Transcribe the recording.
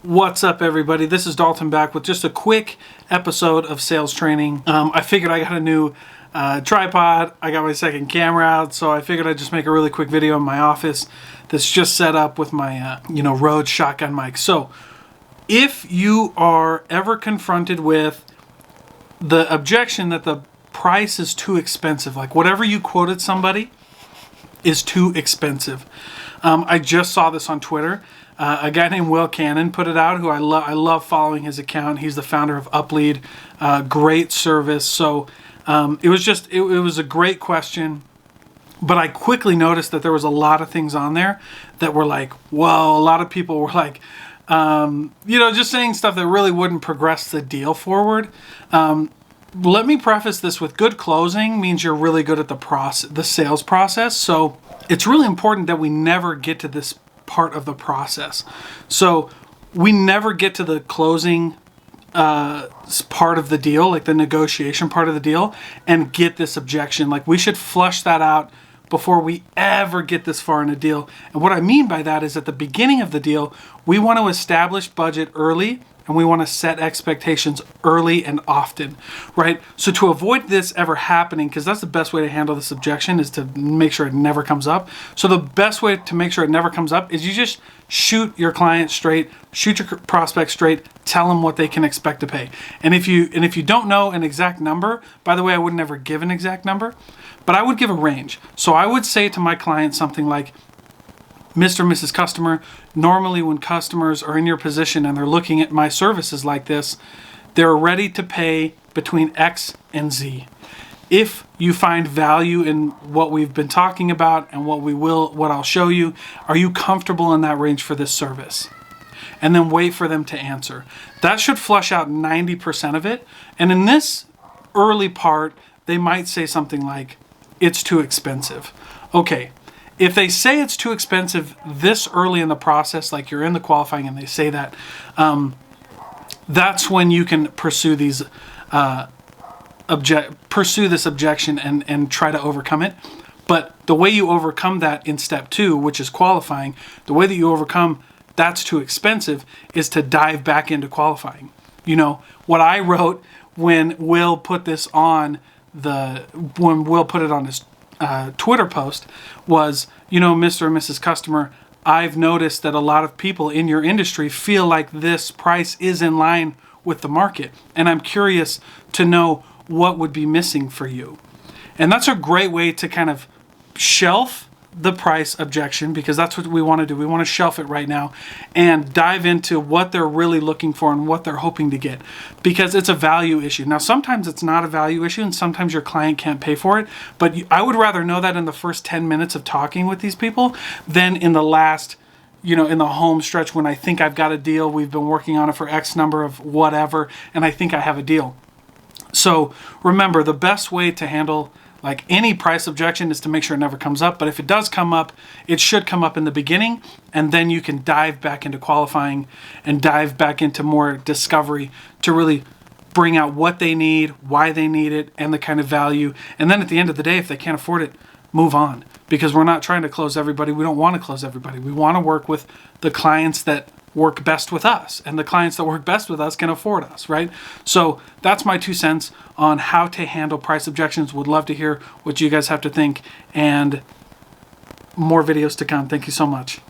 What's up, everybody? This is Dalton back with just a quick episode of sales training. I figured I got a new tripod. I got my second camera out, so I figured I'd just make a really quick video in my office that's just set up with my Rode shotgun mic. So if you are ever confronted with the objection that the price is too expensive, like whatever you quoted somebody is too expensive. I just saw this on Twitter. A guy named Will Cannon put it out, who I love following his account. He's the founder of Uplead. Great service. So it was a great question, but I quickly noticed that there was a lot of things on there that were like, whoa, a lot of people were like, just saying stuff that really wouldn't progress the deal forward. Let me preface this with good closing means you're really good at the sales process. So it's really important that we never get to this part of the process. So we never get to the closing part of the deal, like the negotiation part of the deal, and get this objection. Like, we should flush that out before we ever get this far in a deal. And what I mean by that is at the beginning of the deal, we want to establish budget early, and we want to set expectations early and often, right? So to avoid this ever happening, because that's the best way to handle this objection, is to make sure it never comes up. So the best way to make sure it never comes up is you just shoot your client straight, shoot your prospect straight, tell them what they can expect to pay. And if you don't know an exact number, by the way, I would never give an exact number, but I would give a range. So I would say to my client something like, Mr. and Mrs. Customer, normally when customers are in your position and they're looking at my services like this, they're ready to pay between X and Z. If you find value in what we've been talking about and what I'll show you, are you comfortable in that range for this service? And then wait for them to answer. That should flush out 90% of it. And in this early part, they might say something like, it's too expensive. Okay. If they say it's too expensive this early in the process, like you're in the qualifying and they say that, that's when you can pursue this objection and try to overcome it. But the way you overcome that in step 2, which is qualifying, the way that you overcome that's too expensive is to dive back into qualifying. You know, what I wrote when Will put this on when Will put it on his Twitter post was, Mr. and Mrs. Customer, I've noticed that a lot of people in your industry feel like this price is in line with the market. And I'm curious to know what would be missing for you. And that's a great way to kind of shelf the price objection, because that's what we want to do. We want to shelf it right now and dive into what they're really looking for and what they're hoping to get, because it's a value issue. Now, sometimes it's not a value issue and sometimes your client can't pay for it, but I would rather know that in the first 10 minutes of talking with these people than in the last, in the home stretch when I think I've got a deal, we've been working on it for X number of whatever, and I think I have a deal. So remember, the best way to handle like any price objection is to make sure it never comes up. But if it does come up, it should come up in the beginning, and then you can dive back into qualifying and dive back into more discovery to really bring out what they need, why they need it, and the kind of value. And then at the end of the day, if they can't afford it, move on, because we're not trying to close everybody. We don't want to close everybody. We want to work with the clients that work best with us, and the clients that work best with us can afford us, right? So that's my 2 cents on how to handle price objections. Would love to hear what you guys have to think, and more videos to come. Thank you so much.